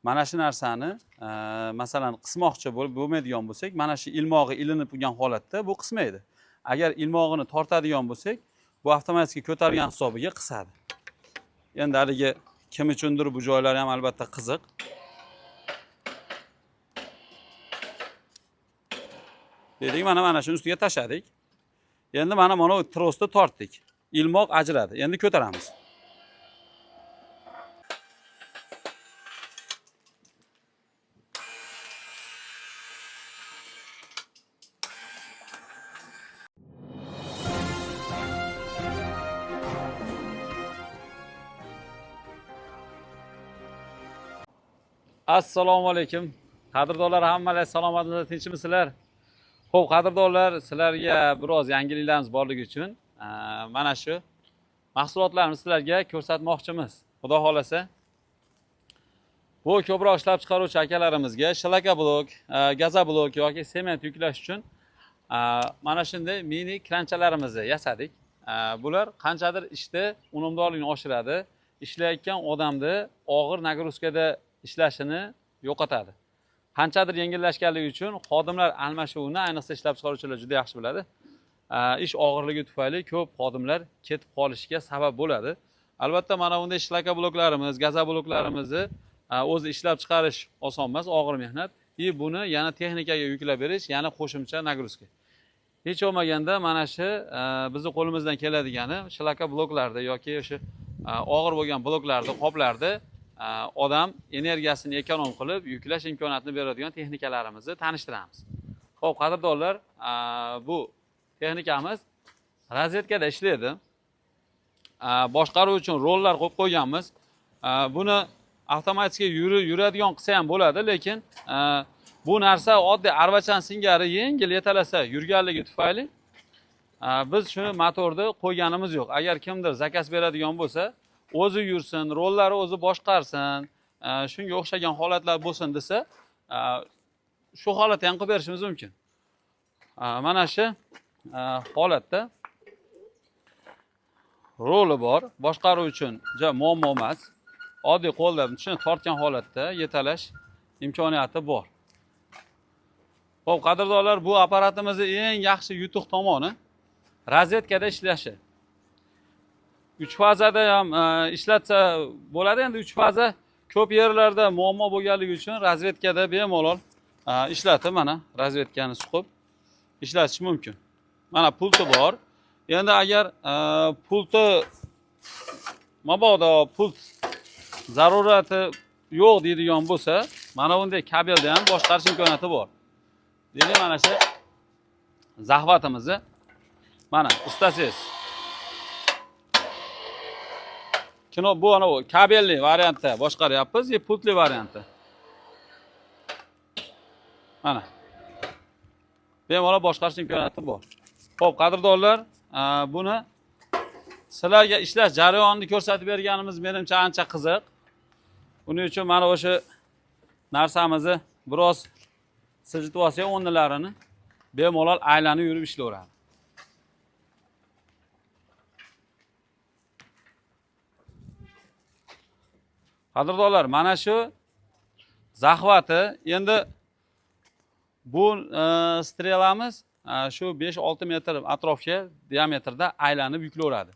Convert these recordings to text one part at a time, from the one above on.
mana shu narsani masalan qismoqchi bo'lmaydigan bo'lsak, mana shu ilmog'i ilinib turgan holatda bu qismaydi. Agar ilmog'ini tortadigan bo'lsak, bu avtomatik ko'targan hisobiga qisadi. Endi haligi kim uchundir bu joylari ham albatta qiziq. Dedik, mana shuni ustiga tashladik. Endi mana trosni tortdik. Ilmoq ajradi. Endi ko'taramiz. Assalomu alaykum. Qadrdonlar, hammalar salomatmisizlar, tinchmisizlar? Xo'p, qadrdonlar, sizlarga biroz yangiliklarimiz borligi uchun mana shu mahsulotlarni sizlarga ko'rsatmoqchimiz. Xudo xolasa, bu ko'proq ishlab chiqaruvchi akalarimizga shlaka blok, gaza blok yoki sement yuklash uchun mana shunday mini kranchalarimizni yasadik. Bular qanchadir ishda unumdorlikni oshiradi, ishlayotgan odamni og'ir nagruzkada ishlashini yo'qotadi. Qanchadir yengillashganligi uchun xodimlar almashuvini ayniqsa ishlab chiqaruvchilar juda yaxshi biladi. Ish og'irligi tufayli ko'p xodimlar ketib qolishiga sabab bo'ladi. Albatta mana bunday shlaka bloklarimiz, gaza bloklarimizni o'zi ishlab chiqarish oson emas, og'ir mehnat. Buni yana texnikaga yuklab berish, yana qo'shimcha nagruzka. Hech bo'lmaganda mana shu bizning qo'limizdan keladigani shlaka bloklarda yoki o'sha og'ir bo'lgan bloklarda, qoplarda odam energiyasini ekonom qilib yuklash imkoniyatini beradigan texnikalarimizni tanishtiramiz. Xo'p, qadrdonlar, bu texnikamiz razvedkada ishlaydi. Boshqaruv uchun rollar qo'yib qo'yganmiz. Buni avtomatik yuradigan qilsa ham bo'ladi, lekin bu narsa oddiy arvachan singari yengil yetalasa yurganligi tufayli biz shuni motorda qo'yganimiz yo'q. Agar kimdir zakaz beradigan bo'lsa, o'zi yursin, rollari o'zi boshqarsin, shunga o'xshagan holatlar bo'lsin desa, shu holatda ham qilib berishimiz mumkin. Mana shu holatda roli bor, boshqaruv uchun muammo emas. Oddiy qo'lda shuni tortgan holatda yetalash imkoniyati bor. Xo'p, qadrdonlar, bu apparatimizni eng yaxshi yutuq tomoni razvedkada ishlashi. 3 fazada ham ishlatsa bo'ladi. Endi 3 faza ko'p yerlarda muammo bo'lganligi uchun razvedkada bemalol ishlatib, mana razvedkani suqib ishlatish mumkin. Mana pulti bor. Endi agar pulti mabodo pult zarurati yo'q deydigan bo'lsa, mana bunday kabelda ham boshqarish imkoniyati bor. Demak, mana shu zahvatimizni mana istasangiz bu kabelli variantda boshqaryapmiz, pultli variantda. Mana bemalol boshqarish imkoniyati bor. Xo'p, qadrdonlar, buni sizlarga ishlash jarayonini ko'rsatib berganimiz menimcha ancha qiziq. Buning uchun mana o'sha narsamizni biroz siljitib olsak, o'rnilarini bemalol aylanib yurib ishlayveradi. Qadrdonlar, mana shu zahvati, endi bu strelamiz shu 5-6 metr atrofga diametrda aylanib yuklayveradi.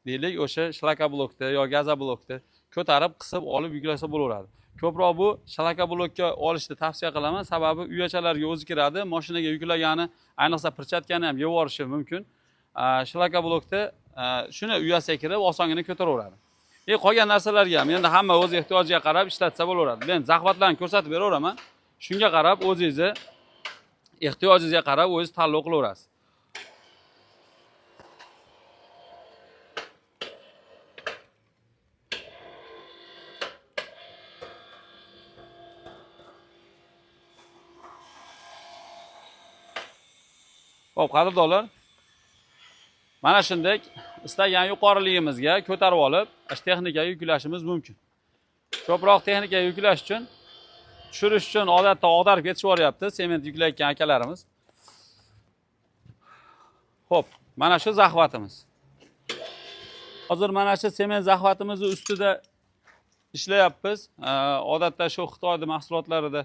Deylik, o'sha shlaka blokda yo gaza blokda ko'tarib, qisib olib yuklasa bo'laveradi. Ko'proq bu shlaka blokka olishni tavsiya qilaman, sababi uyachalarga o'zi kiradi, mashinaga yuklagani, ayniqsa pirchatkani ham yevorishi mumkin. Shlaka blokda shuni uyasiga kirib osongina ko'taraveradi. Qolgan narsalarga ham endi hamma o'z ehtiyojiga qarab ishlatsa bo'laveradi. Men zahvatlarni ko'rsatib beraveraman. Shunga qarab o'zingizni ehtiyojingizga qarab o'zingiz tanlov qilaverasiz. Xo'p, qadrdonlar, mana shunday istagan yuqoriligimizga ko'tarib olib, texnikaga yuklashimiz mumkin. Ko'proq texnikaga yuklash uchun, tushirish uchun odatda og'darib ketishib boryapti sement yuklayotgan akalarimiz. Xo'p, mana shu zahvatimiz. Hozir mana shu sement zahvatimizni ustida ishlayapmiz. Odatda shu Xitoyning mahsulotlarida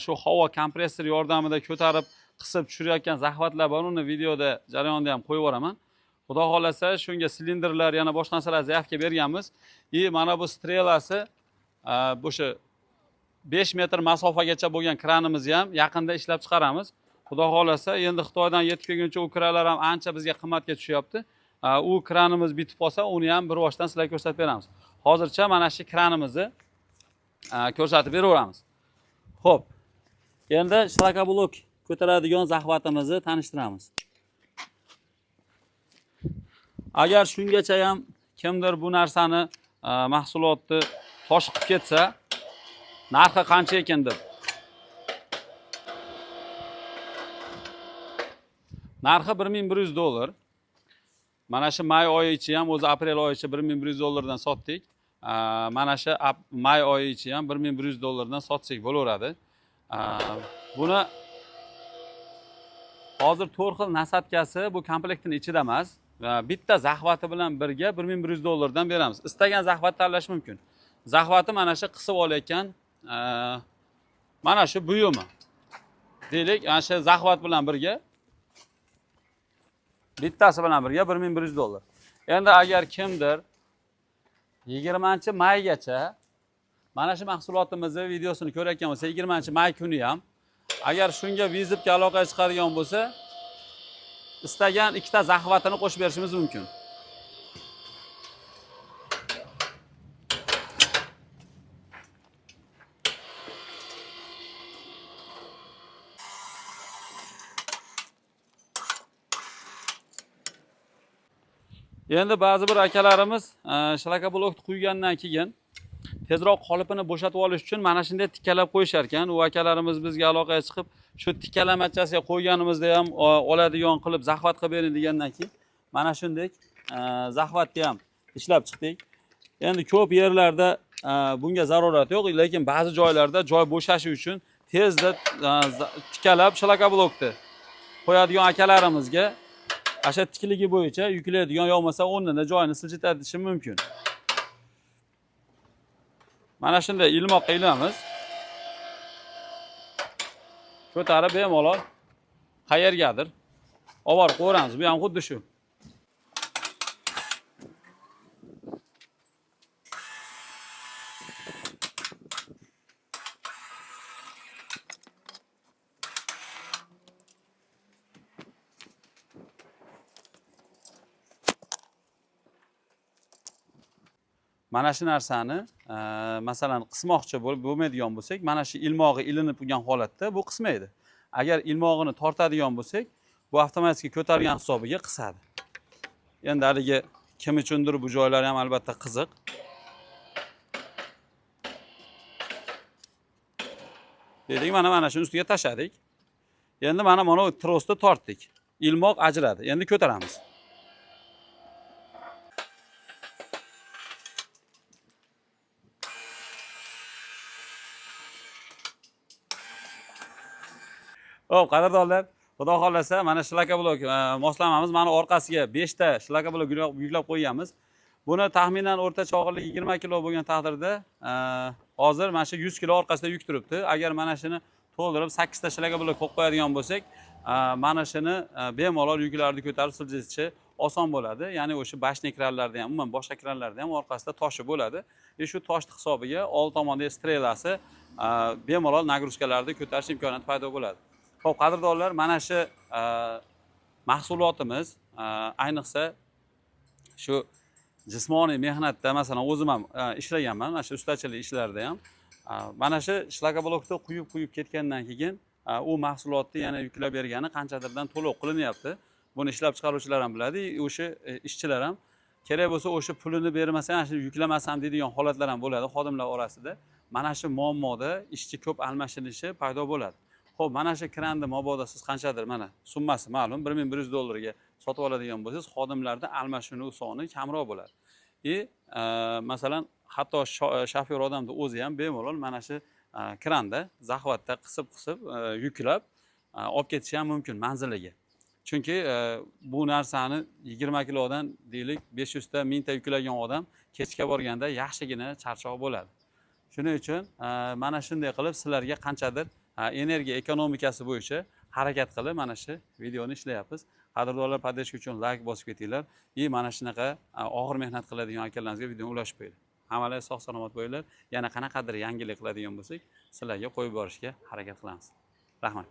shu havo kompressor yordamida ko'tarib qisib tushirayotgan zahvatlar bor, uni videoda jarayonda ham qo'yib yuboraman. Xudo xolasa shunga silindrlar yana boshqa narsalar zaявka berganmiz. Mana bu strelasi bu shu 5 metr masofagacha bo'lgan kranimizni ham yaqinda ishlab chiqaramiz. Xudo xolasa endi Xitoydan yetib kelguncha u kranlar ham ancha bizga qimmatga tushyapti. U kranimiz bitib qolsa, uni ham bir boshdan sizlarga ko'rsatib beramiz. Hozircha mana shu kranimizni ko'rsatib beraveramiz. Xo'p. Endi shlakoblok ko'taradigan zahvatimizni tanishtiramiz. Agar shungacha ham kimdir bu narsani mahsulotni tosh qilib ketsa, narxi qancha ekan deb. Narxi $1100. Mana shu may oyi ichi ham, o'zi aprel oyi ichi $1100 sotdik. Mana shu may oyi ichi ham $1100 sotsak bo'laveradi. Buni hozir 4 xil nasatkasi bu komplektning ichida emas. Bitta zahvati bilan birga $1100 beramiz. Istagan zahvat tanlash mumkin. Zahvati mana shu qisib olayotgan mana shu buyumi. Deylik, ana shu zahvat bilan birga bittasi bilan birga $1100. Endi agar kimdir 20-maygacha mana shu mahsulotimizni videosini ko'rayotgan bo'lsa, 20-may kuni ham agar shunga vizitga aloqaga chiqadigan bo'lsa, istagan ikkita zahvatini qo'shib berishimiz mumkin. Endi ba'zi bir akalarimiz shlakoblokni quygandan keyin tezroq qolipini bo'shatib olish uchun mana shunday tikkalab qo'yishar ekan. U akalarimiz bizga aloqaga chiqib, shu tikkalamachasiga qo'yganimizda ham oladigan qilib zahvat qilib bering degandan keyin mana shunday zahvatni ham ishlab chiqdik. Endi ko'p yerlarda bunga zarurat yo'q, lekin ba'zi joylarda joy bo'shashi uchun tezda tikkalab shlakoblokni qo'yadigan akalarimizga asha tikligi bo'yicha yuklaydigan yo'qmasa o'rnida joyini siljitatishi mumkin. Mana shunday ilmoqqa ilamiz. Ko'tarib bemalol qayergadir olib borib qo'yamiz. Bu ham xuddi shu. Mana shu narsani masalan qismoqchi bo'lmaydigan bo'lsak, mana shu ilmog'i ilinib turgan holatda bu qismaydi. Agar ilmog'ini tortadigan bo'lsak, bu avtomatik ko'targan hisobiga qisadi. Endi haligi kim uchundir bu joylari ham albatta qiziq. Dedik, mana shuni ustiga tashladik. Endi mana trosni tortdik. Ilmoq ajradi. Endi ko'taramiz. Xo'p, qadrdonlar, xudo xolasa mana shlakoblok moslamamiz mana orqasiga 5 ta shlakoblok yuklab qo'yganmiz. Buni taxminan o'rtacha og'irligi 20 kilo bo'lgan taqdirda hozir mana shu 100 kilo orqasida yuk turibdi. Agar mana shuni to'ldirib 8 ta shlakoblok qo'yib qo'yadigan bo'lsak, mana shuni bemalol yuklarni ko'tarib siljitishi oson bo'ladi. Ya'ni o'sha bashni kranlarda ham, umuman boshqa kranlarda ham orqasida toshi bo'ladi. Shu toshning hisobiga old tomonda strelasi bemalol nagruzkalarni ko'tarish imkoniyati paydo bo'ladi. Xo'p, qadrdonlar, mana shu mahsulotimiz ayniqsa shu jismoniy mehnatda, masalan, o'zim ham ishlaganman, mana shu ustachilik ishlarida ham. Mana shu shlakoblokni quyib ketgandan keyin u mahsulotni yana yuklab bergani qanchadirdan to'liq qilinyapti. Buni ishlab chiqaruvchilar ham biladi, o'sha ishchilar ham. Kerak bo'lsa o'sha pulini bermasam, shu yuklamasam deydigan holatlar ham bo'ladi xodimlar orasida. Mana shu muammoda ishchi ko'p almashilishi paydo bo'ladi. Xo'p, mana shu kranni mabodo siz qanchadir mana summasi ma'lum $1100 ga sotib oladigan bo'lsangiz, xodimlarda almashinuv soni kamroq bo'ladi. Masalan, hatto shofyor odamning o'zi ham bemalol mana shu kranda zahvatda qisib yuklab olib ketishi ham mumkin manziliga. Chunki bu narsani 20 kilodan deylik 500 ta 1000 ta yuklagan odam kechga borganda yaxshigina charchoq bo'ladi. Shuning uchun mana shunday qilib sizlarga qanchadir energiya ekonomikasi bo'yicha harakat qilib mana shu videoni ishlayapmiz. Qadrdonlar podдержка uchun like bosib ketinglar. Mana shunaqa og'ir mehnat qiladigan akalarimizga videoni ulashib qo'yinglar. Hammalar sog' salomat bo'linglar. Yana qanaqadir yangilik qiladigan bo'lsak, sizlarga qo'yib borishga harakat qilamiz. Rahmat.